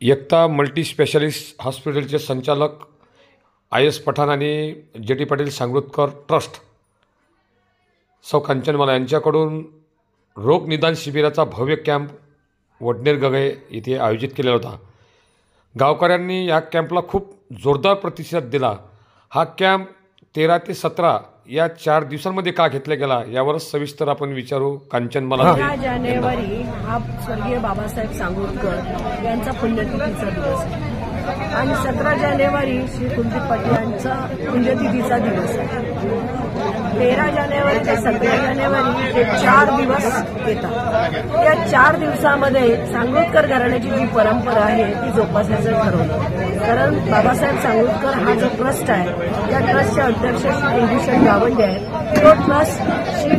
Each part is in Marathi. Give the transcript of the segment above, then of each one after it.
एकता मल्टी स्पेशालिस्ट हॉस्पिटलचे संचालक IS पठाण आणि JT पाटील सांगरुतकर ट्रस्ट सौ कांचनमाला यांच्याकडून रोग निदान शिबिराचा भव्य कॅम्प वडनेर गगळे येथे आयोजित केलेला होता। गावकऱ्यांनी या कॅम्पला खूप जोरदार प्रतिसाद दिला। हा कॅम्प 13 ते 17 या 4 दिवसांमध्ये का घेतला गेला यावर सविस्तर आपण विचारू। कांचनमाला 13 जानेवारी हा स्वर्गीय बाबासाहेब सांगरुतकर यांचा पुण्यतिथीचा दिवस आहे आणि 17 जानेवारी श्री कुलदीप पाटील यांचा पुण्यतिथीचा दिवस आहे। 13 जानेवारी ते 17 जानेवारी हे 4 दिवस येतात। या 4 दिवसामध्ये सांगरुतकर घराण्याची जी परंपरा आहे ती जोपासायचं ठरवलं। कारण बाबासाहेब सांगरुतकर हा जो ट्रस्ट आहे त्या ट्रस्टचे अध्यक्ष श्री विभूषण गावंडे आहेत। तो ट्रस्ट श्री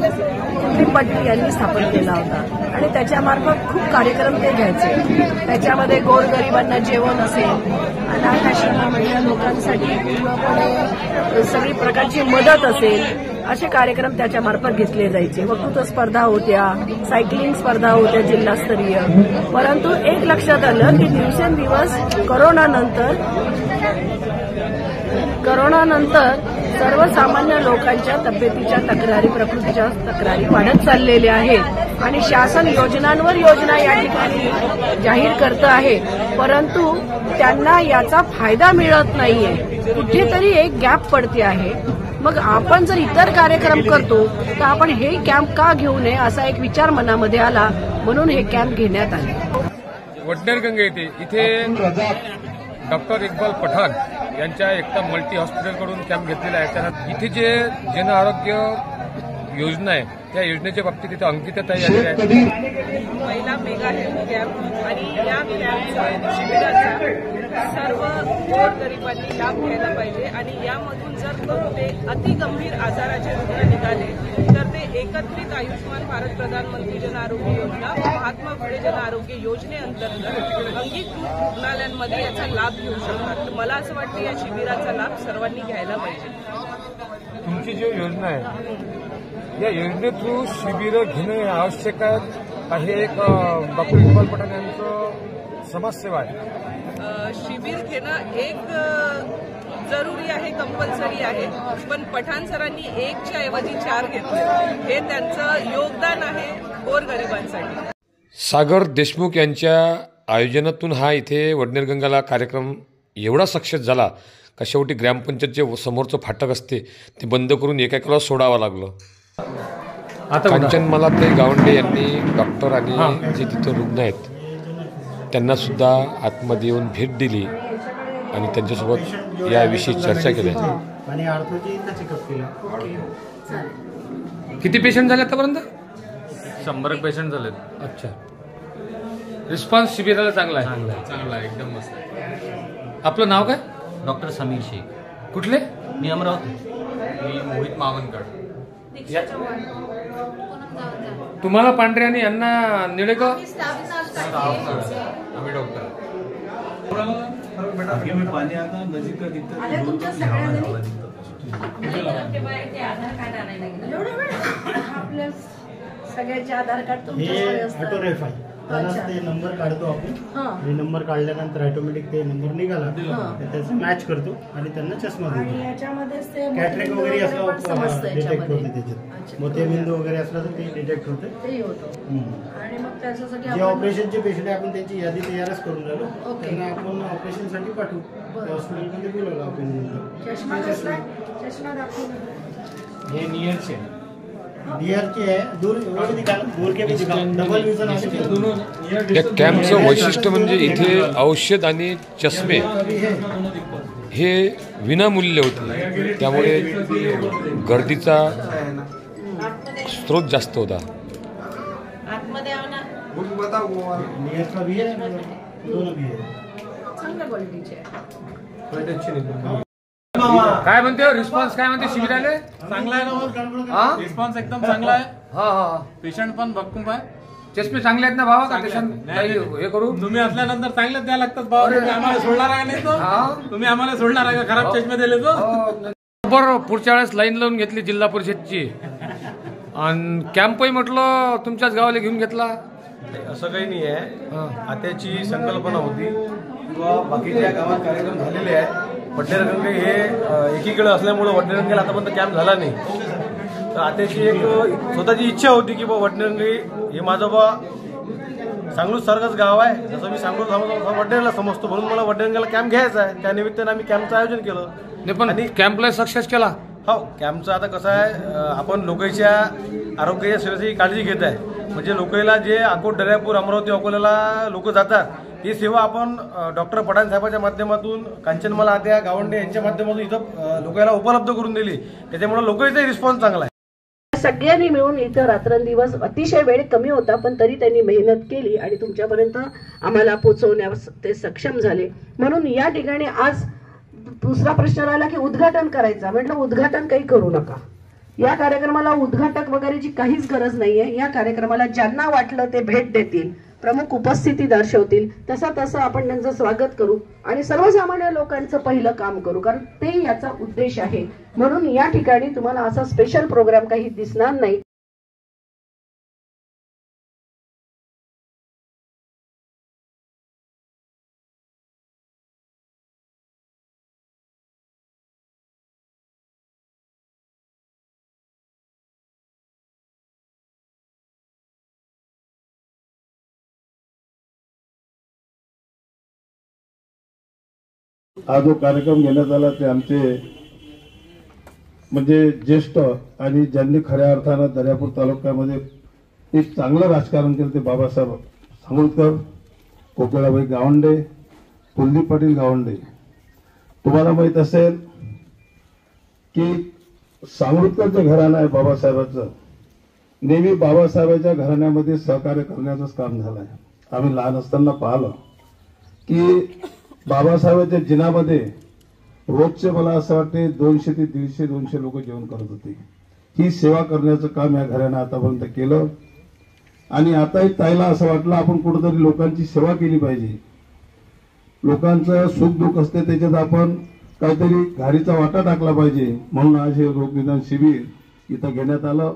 कुलदीप पाटील यांनी स्थापन केला होता आणि त्याच्यामार्फत खूप कार्यक्रम ते घ्यायचे। त्याच्यामध्ये गोरगरिबांना जेवण असेल, अनाथ आश्रमामधल्या लोकांसाठी पूर्णपणे सगळी प्रकारची मदत असेल, असे कार्यक्रम त्याच्यामार्फत घेतले जायचे। वक्तृत्व स्पर्धा होत्या, सायकलिंग स्पर्धा होत्या जिल्हास्तरीय। परंतु एक लक्षात आलं की दिवसेंदिवस करोनानंतर सर्वसामान्य लोकांच्या तब्येतीच्या तक्रारी, प्रकृतीच्या तक्रारी वाढत चाललेल्या आहेत आणि शासन योजनांवर योजना या ठिकाणी जाहीर करतं आहे, परंतु त्यांना याचा फायदा मिळत नाहीये। कुठेतरी एक गॅप पडते आहे। मग आपण जर इतर कार्यक्रम करतो तर आपण हे कॅम्प का घेऊ नये असा एक विचार मनामध्ये आला, म्हणून हे कॅम्प घेण्यात आले। वडनेर गंगे इथे डॉक्टर इक्बाल पठाण यांच्या एकता मल्टी हॉस्पिटलकडून कॅम्प घेतलेला आहे। त्यांना इथे जे जन आरोग्य योजना आहे त्या योजनेच्या बाबतीत इथे अंकितताई आलेली आहे। महिला मेगा हेल्थ कॅम्प आणि या कॅम्पचा शिबिराचा सर्व गोरगरिबांनी लाभ घ्यायला पाहिजे आणि यामधून जर ते अतिगंभीर आजाराचे रुग्ण निघाले तर ते एकत्रित आयुष्यमान भारत प्रधानमंत्री जन आरोग्य योजना महात्मा फुले जन आरोग्य योजनेअंतर्गत अंगीकृत रुग्णालयांमध्ये याचा लाभ घेऊ शकतात। तर मला असं वाटतं या शिबिराचा लाभ सर्वांनी घ्यायला पाहिजे। तुमची जी योजना आहे या योजने थ्रू शिबिर घेणे आवश्यक आहे। एक डॉक्टर इक्बाल पठाण यांचं समाजसेवा आहे। शिबिर घेणं एक जरुरी आहे, कंपल्सरी आहे, पण पठाण सरांनी 1च्या ऐवजी 4 घेतले, हे त्यांचं योगदान आहे गोरगरिबांसाठी। सागर देशमुख यांच्या आयोजनातून हा इथे वडनेर गंगाला कार्यक्रम एवढा सक्सेस झाला का शेवटी ग्रामपंचायतचे समोरचं फाटक असते ते बंद करून एकेकाला सोडावं लागलं। कांचनमाला ते गावंडे यांनी डॉक्टर आणि जे तिथं रुग्ण आहेत त्यांना सुद्धा आतमध्ये येऊन भेट दिली आणि त्यांच्यासोबत याविषयी चर्चा केली। किती पेशंट झाले आतापर्यंत? 100 पेशंट झाले। अच्छा, रिस्पॉन्स शिबिराला चांगला आहे? चांगला आहे, एकदम मस्त आहे। आपलं नाव काय? डॉक्टर समीर शेख। कुठले? मी अमरावती। मी मोहित मावनकर। तुम्हाला पांढरे आणि यांना निळेकर? आम्ही डॉक्टर। पाणी आता नजीक सगळ्यांचे आधार कार्ड तुमच्याकडे असतात। ते नंबर काढतो आपण, हे नंबर काढल्यानंतर ऑटोमॅटिक ते नंबर निघाला त्याचा मॅच करतो आणि त्यांना चष्मा देतो। आणि याच्यामध्ये कॅटरेक्ट वगैरे असं डिटेक्ट होते त्याच्यात, मोतीबिंदू वगैरे असला तर ते डिटेक्ट होते, ते होतं। आणि मग त्याच्यासाठी जे ऑपरेशनचे पेशंट आहे आपण त्यांची यादी तयारच करून राहिलो, त्यांना आपण ऑपरेशनसाठी पाठवू, हॉस्पिटलमध्ये बोलवलं आपण। चष्मा दाखवून हे नियरचे आहे, दूर के भी डबल विजन आहे। या कॅम्पचं वैशिष्ट्य म्हणजे इथे औषध आणि चष्मे हे विनामूल्य होते, त्यामुळे गर्दीचा स्रोत जास्त होता। नियरचा भी आहे, दोनों भी आहे, चांगल्या क्वालिटीचे आहे। काय म्हणते रिस्पॉन्स? काय म्हणते शिबिराले? चांगला आहे ना, रिस्पॉन्स एकदम चांगला आहे। हा, पेशंट पण भक्कम आहे, चष्मे चांगले आहेत ना भावा? का पेशंट हे करू? तुम्ही असल्यानंतर चांगले द्यायला लागतात भावा। तुम्ही आम्हाला सोडणार आहे नाही तो? तुम्ही आम्हाला सोडणार आहे का खराब चष्मे दिले तो? बरोबर, पुढच्या वेळेस लाईन लावून घेतली जिल्हा परिषदची आणि कॅम्पही म्हटलं तुमच्याच गावाला घेऊन घेतला। असं काही नाही आहे. आत्याची संकल्पना होती किंवा बाकीच्या गावात कार्यक्रम झालेले आहे. वडनेरगंगे हे एकीकडे असल्यामुळे वडनेरगंगेला आतापर्यंत कॅम्प झाला नाही. तर आत्याची एक स्वतःची इच्छा होती की वडनेरगंगे हे माझं सांगलोद सारखंच गाव आहे. जसं मी सांगलोद वडनेरला समजतो म्हणून मला वडनेरगंगेला कॅम्प घ्यायचा आहे. त्या निमित्तानं आम्ही कॅम्पचं आयोजन केलं. आणि कॅम्पला सक्सेस केला. हो, कॅम्पचं आता कसं आहे, आपण लोकांच्या आरोग्याच्या सेवेची काळजी घेत आहे. म्हणजे लोकांना जे अकोट, दर्यापूर, अमरावती, अकोल्याला लोक जातात ही सेवा आपण डॉक्टर पठाण साहेबांच्या माध्यमातून, कांचनमाला आत्या गावंडे यांच्या माध्यमातून इथं लोकांना उपलब्ध करून दिली. त्याच्यामुळे लोकांचा रिस्पॉन्स चांगला आहे. सगळ्यांनी मिळून इथं रात्रंदिवस अतिशय वेळ कमी होता पण तरी त्यांनी मेहनत केली आणि तुमच्यापर्यंत आम्हाला पोहोचवण्यास ते सक्षम झाले. म्हणून या ठिकाणी आज दुसरा प्रश्न राहिला की उद्घाटन करायचा. म्हटलं उद्घाटन काही करू नका. या कार्यक्रमाला उद्घाटक वगैरेची काहीच गरज नाहीये. या कार्यक्रमाला ज्यांना वाटलं ते भेट देतील, प्रमुख उपस्थिती दर्शवतील, तसं आपण त्यांचं स्वागत करू आणि सर्वसामान्य लोकांचं पहिलं काम करू, कारण ते याचा उद्देश आहे. म्हणून या ठिकाणी तुम्हाला असा स्पेशल प्रोग्राम काही दिसणार नाही. हा जो कार्यक्रम घेण्यात आला ते आमचे म्हणजे ज्येष्ठ आणि ज्यांनी खऱ्या अर्थानं दर्यापूर तालुक्यामध्ये एक चांगलं राजकारण केलं ते बाबासाहेब सांगोलकर, कोकिळाबाई गावंडे, कुलदीप पाटील गावंडे. तुम्हाला माहित असेल की सांगोलकरचं घराणं आहे बाबासाहेबांचं. नेहमी बाबासाहेबांच्या घराण्यामध्ये सहकार्य करण्याचंच काम झालं आहे. आम्ही लहान असताना पाहिलं की बाबासाहेबांच्या जिनामध्ये रोजचे मला असं वाटते 200 ते 150-200 लोक जेवण करत होते. ही सेवा करण्याचं काम या घरानं आतापर्यंत केलं आणि आताही ताईला असं वाटलं आपण कुठेतरी लोकांची सेवा केली पाहिजे. लोकांचं सुख दुःख असते त्याच्यात आपण काहीतरी घारीचा वाटा टाकला पाहिजे. म्हणून आज हे रोग निदान शिबिर इथं घेण्यात आलं.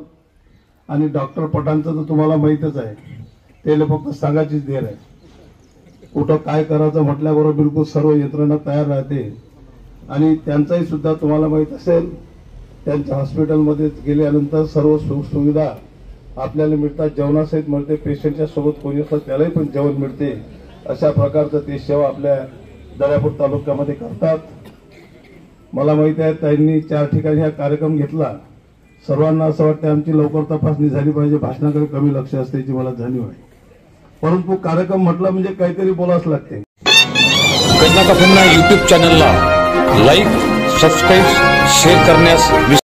आणि डॉक्टर पठाणचं तर तुम्हाला माहीतच आहे, त्याला फक्त सांगायचीच देर आहे. कुठं काय करायचं म्हटल्याबरोबर बिलकुल सर्व यंत्रणा तयार राहते. आणि त्यांचाही सुद्धा तुम्हाला माहीत असेल, त्यांच्या हॉस्पिटलमध्ये गेल्यानंतर सर्व सुख सुविधा आपल्याला मिळतात, जेवणासहित मिळते. पेशंटच्या सोबत कोणी असतं त्यालाही पण जेवण मिळते. अशा प्रकारचं ते सेवा आपल्या दर्यापूर तालुक्यामध्ये करतात. मला माहिती आहे त्यांनी 4 ठिकाणी हा कार्यक्रम घेतला. सर्वांना असं वाटतं आमची लवकर तपासणी झाली पाहिजे, भाषणाकडे कमी लक्ष असते याची मला जाणीव आहे. परंतु कार्यक्रम म्हटलं म्हणजे काहीतरी बोलावंच लागते. घटना का फिरना यूट्यूब चॅनलला लाईक, सबस्क्राईब, शेअर करण्यास